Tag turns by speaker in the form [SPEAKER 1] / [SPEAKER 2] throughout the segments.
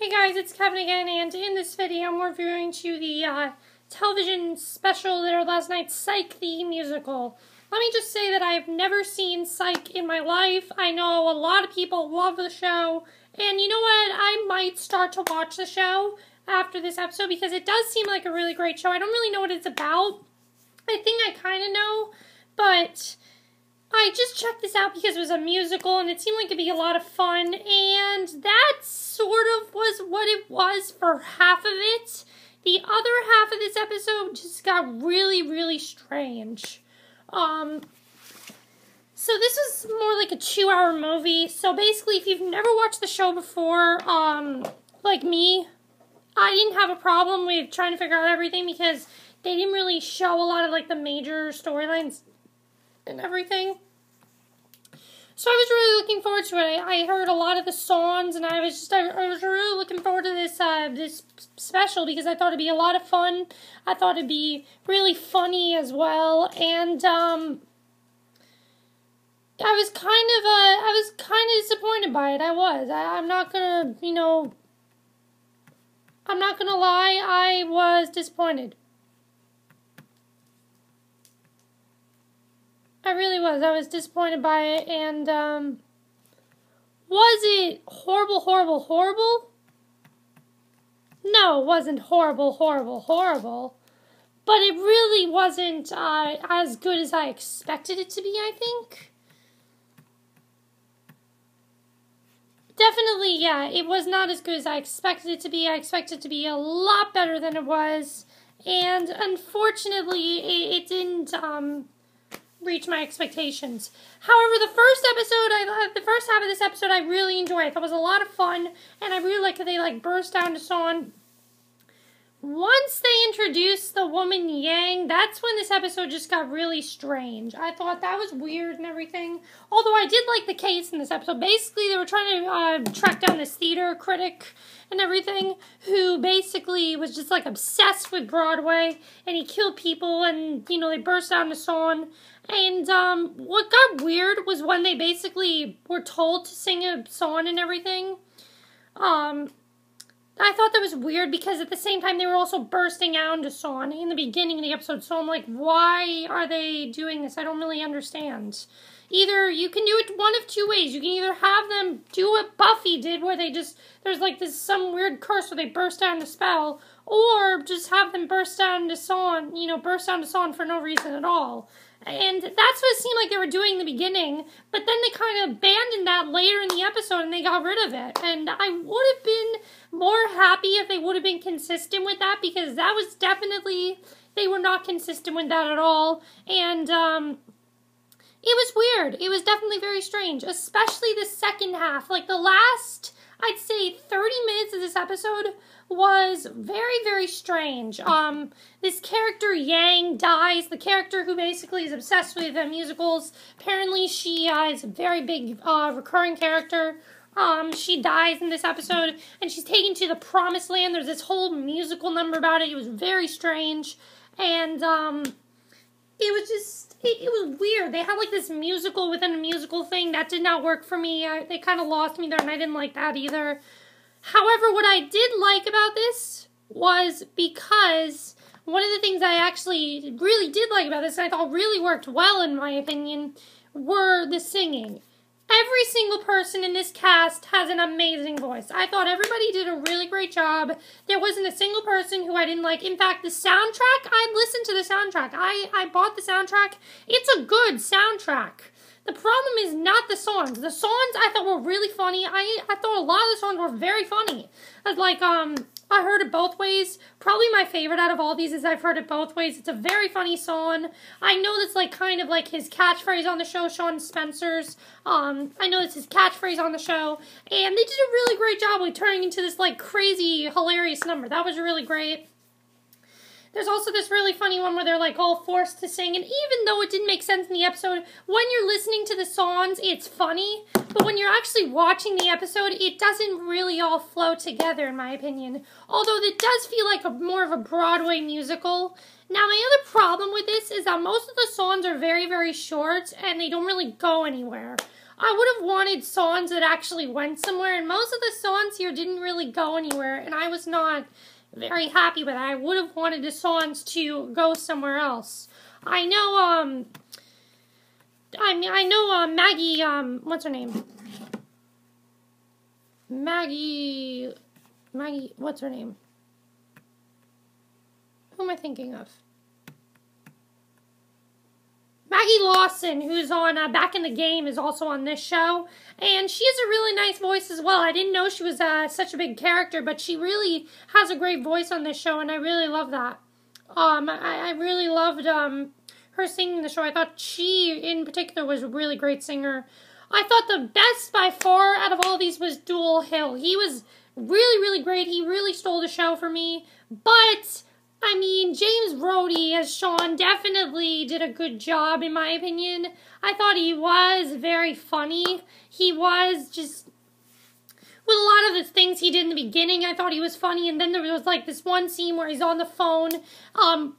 [SPEAKER 1] Hey guys, it's Kevin again, and in this video I'm reviewing the television special that aired last night, Psych the Musical. Let me just say that I've never seen Psych in my life. I know a lot of people love the show, and you know what? I might start to watch the show after this episode because it does seem like a really great show. I don't really know what it's about. I think I kind of know, but I just checked this out because it was a musical and it seemed like it'd be a lot of fun, and that sort of was what it was for half of it. The other half of this episode just got really strange. So this was more like a 2-hour movie. So basically, if you've never watched the show before, like me, I didn't have a problem with trying to figure out everything because they didn't really show a lot of like the major storylines and everything. So I was really looking forward to it. I heard a lot of the songs, and I was really looking forward to this this special because I thought it'd be a lot of fun. I thought it'd be really funny as well, and I was kind of disappointed by it. I'm not gonna, I'm not gonna lie. I was disappointed. I really was. I was disappointed by it, and, was it horrible? No, it wasn't horrible. But it really wasn't, as good as I expected it to be, I think. Definitely, yeah, it was not as good as I expected it to be. I expected it to be a lot better than it was, and unfortunately, it didn't, reach my expectations. However, the first half of this episode, I really enjoyed. I thought it was a lot of fun, and I really liked that they burst down to song. Once they introduced the woman Yang, that's when this episode just got really strange. I thought that was weird and everything. Although I did like the case in this episode. Basically, they were trying to track down this theater critic and everything, who basically was just obsessed with Broadway, and he killed people, and they burst out into song. And what got weird was when they basically were told to sing a song and everything. I thought that was weird because at the same time they were also bursting out into song in the beginning of the episode. So I'm like, why are they doing this? I don't really understand. Either you can do it one of two ways. You can either have them do what Buffy did, where there's some weird curse where they burst out into spell, or just have them burst out into song, for no reason at all. And that's what it seemed like they were doing in the beginning, but then they kind of abandoned that later in the episode and they got rid of it. And I would have been more happy if they would have been consistent with that, because that was definitely, they were not consistent with that at all. And it was weird. It was definitely very strange, especially the second half. Like the last, I'd say 30 minutes of this episode was very strange. This character Yang dies, the character who basically is obsessed with musicals. Apparently she is a very big recurring character. She dies in this episode, and she's taken to the promised land. There's this whole musical number about it. It was very strange, and it was just, it was weird. They had this musical within a musical thing. That did not work for me. They kind of lost me there, and I didn't like that either. However, what I did like about this was because one of the things I actually really did like about this, and I thought really worked well in my opinion, were the singing. Every single person in this cast has an amazing voice. I thought everybody did a really great job. There wasn't a single person who I didn't like. In fact, the soundtrack, I listened to the soundtrack. I bought the soundtrack. It's a good soundtrack. The problem is not the songs. The songs I thought were really funny. I thought a lot of the songs were very funny. I heard it both ways. Probably my favorite out of all these is I've heard it both ways. It's a very funny song. I know that's kind of his catchphrase on the show, Sean Spencer's. I know that's his catchphrase on the show. And they did a really great job with turning into this crazy, hilarious number. That was really great. There's also this really funny one where they're all forced to sing, and even though it didn't make sense in the episode, when you're listening to the songs, it's funny, but when you're actually watching the episode, it doesn't really all flow together, in my opinion. Although it does feel like more of a Broadway musical. Now, my other problem with this is that most of the songs are very short, and they don't really go anywhere. I would have wanted songs that actually went somewhere, and most of the songs here didn't really go anywhere, and I was not very happy with it. I would have wanted the songs to go somewhere else. I know, Maggie, what's her name? Maggie, what's her name? Who am I thinking of? Maggie Lawson, who's on Back in the Game, is also on this show, and she has a really nice voice as well. I didn't know she was such a big character, but she really has a great voice on this show, and I really love that. I really loved her singing the show. I thought she, in particular, was a really great singer. I thought the best by far out of all of these was Dual Hill. He was really, really great. He really stole the show for me, but I mean, James Brody as Sean definitely did a good job, in my opinion. I thought he was very funny. He was just, with a lot of the things he did in the beginning, I thought he was funny. And then there was like this one scene where he's on the phone. One of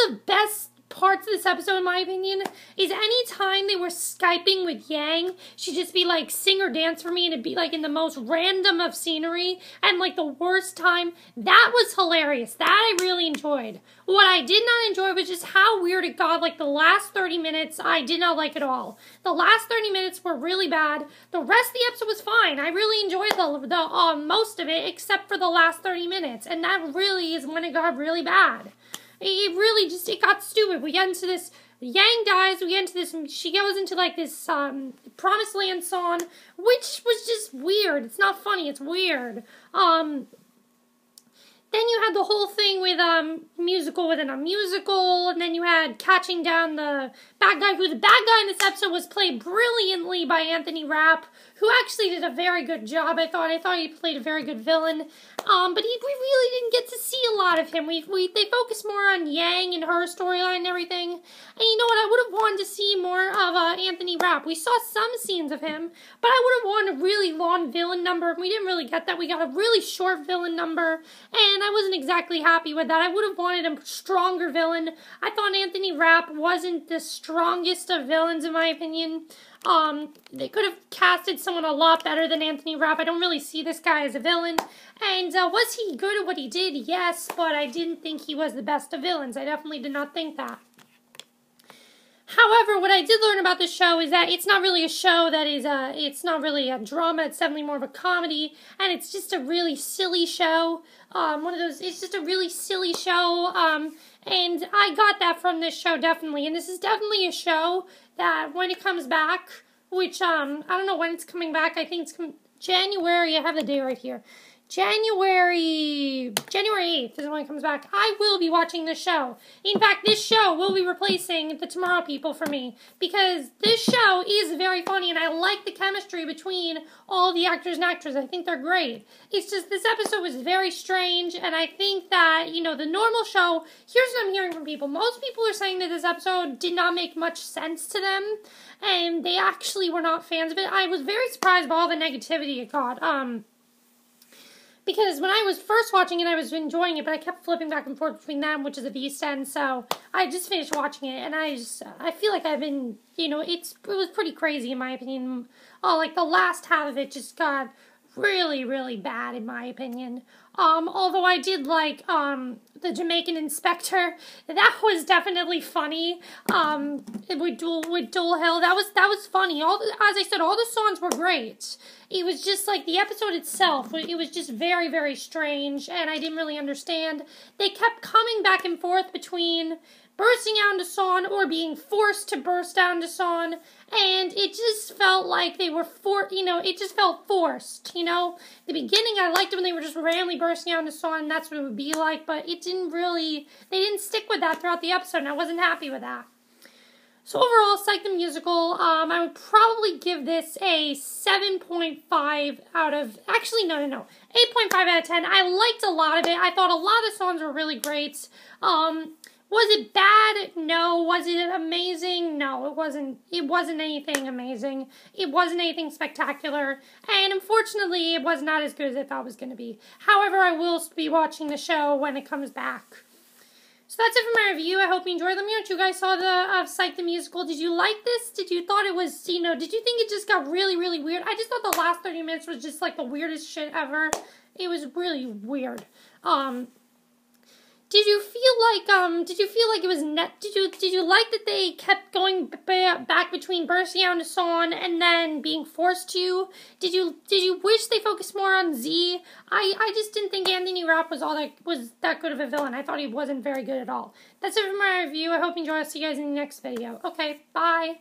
[SPEAKER 1] the best parts of this episode, in my opinion, is any time they were Skyping with Yang, she'd just be like, sing or dance for me, and it'd be like in the most random of scenery, and like the worst time. That was hilarious. That I really enjoyed. What I did not enjoy was just how weird it got. Like the last 30 minutes, I did not like at all. The last 30 minutes were really bad. The rest of the episode was fine. I really enjoyed the most of it, except for the last 30 minutes, and that really is when it got really bad. It really just, it got stupid. We get into this, Yang dies, we get into this, she goes into like this Promised Land song, which was just weird. It's not funny, it's weird. Then you had the whole thing with musical within a musical, and then you had catching down the bad guy, who the bad guy in this episode was played brilliantly by Anthony Rapp, who actually did a very good job. I thought he played a very good villain. But we really didn't get to see a lot of him. They focused more on Yang and her storyline and everything. And you know what? I would have wanted to see more of Anthony Rapp. We saw some scenes of him, but I would have wanted a really long villain number. We didn't really get that. We got a really short villain number, and I wasn't exactly happy with that. I would have wanted a stronger villain. I thought Anthony Rapp wasn't the strongest of villains, in my opinion. They could have casted someone a lot better than Anthony Rapp. I don't really see this guy as a villain. And was he good at what he did? Yes, but I didn't think he was the best of villains. I definitely did not think that. However, what I did learn about this show is that it's not really a show that is, it's not really a drama, it's definitely more of a comedy, and it's just a really silly show. It's just a really silly show, and I got that from this show, definitely. And this is definitely a show that, when it comes back, which, I don't know when it's coming back, I think it's January, I have the day right here. January 8th is when it comes back. I will be watching this show. In fact, this show will be replacing The Tomorrow People for me, because this show is very funny, and I like the chemistry between all the actors and actresses. I think they're great. It's just, this episode was very strange, and I think that, you know, the normal show, here's what I'm hearing from people. Most people are saying that this episode did not make much sense to them, and they actually were not fans of it. I was very surprised by all the negativity it got. Because when I was first watching it, I was enjoying it, but I kept flipping back and forth between them, which is a Beast End, so I just finished watching it, and I feel like I've been, you know, it was pretty crazy, in my opinion. Like, the last half of it just got really, really bad, in my opinion. Although I did like, the Jamaican inspector. That was definitely funny. With Dual Hill. That was funny. As I said, all the songs were great. It was just like the episode itself. It was just very, very strange, and I didn't really understand. They kept coming back and forth between bursting out into song or being forced to burst out into song, and it just felt like they were it just felt forced, you know? The beginning, I liked it when they were just randomly bursting out into song, and that's what it would be like, but they didn't stick with that throughout the episode, and I wasn't happy with that. So overall, Psych the Musical, I would probably give this a 7.5 out of, actually, no, 8.5 out of 10. I liked a lot of it. I thought a lot of the songs were really great. Was it bad? No. Was it amazing? No, it wasn't. It wasn't anything amazing. It wasn't anything spectacular. And unfortunately, it was not as good as I thought it was going to be. However, I will be watching the show when it comes back. So that's it for my review. I hope you enjoyed. Let me know what you guys saw the Psych the musical. Did you like this? Did you thought it was, did you think it just got really, really weird? I just thought the last 30 minutes was just like the weirdest shit ever. It was really weird. Did you feel like it was did you like that they kept going back between bursting out into song and then being forced to? Did you wish they focused more on Z? I just didn't think Anthony Rapp was that good of a villain. I thought he wasn't very good at all. That's it for my review. I hope you enjoy. I'll see you guys in the next video. Okay, bye.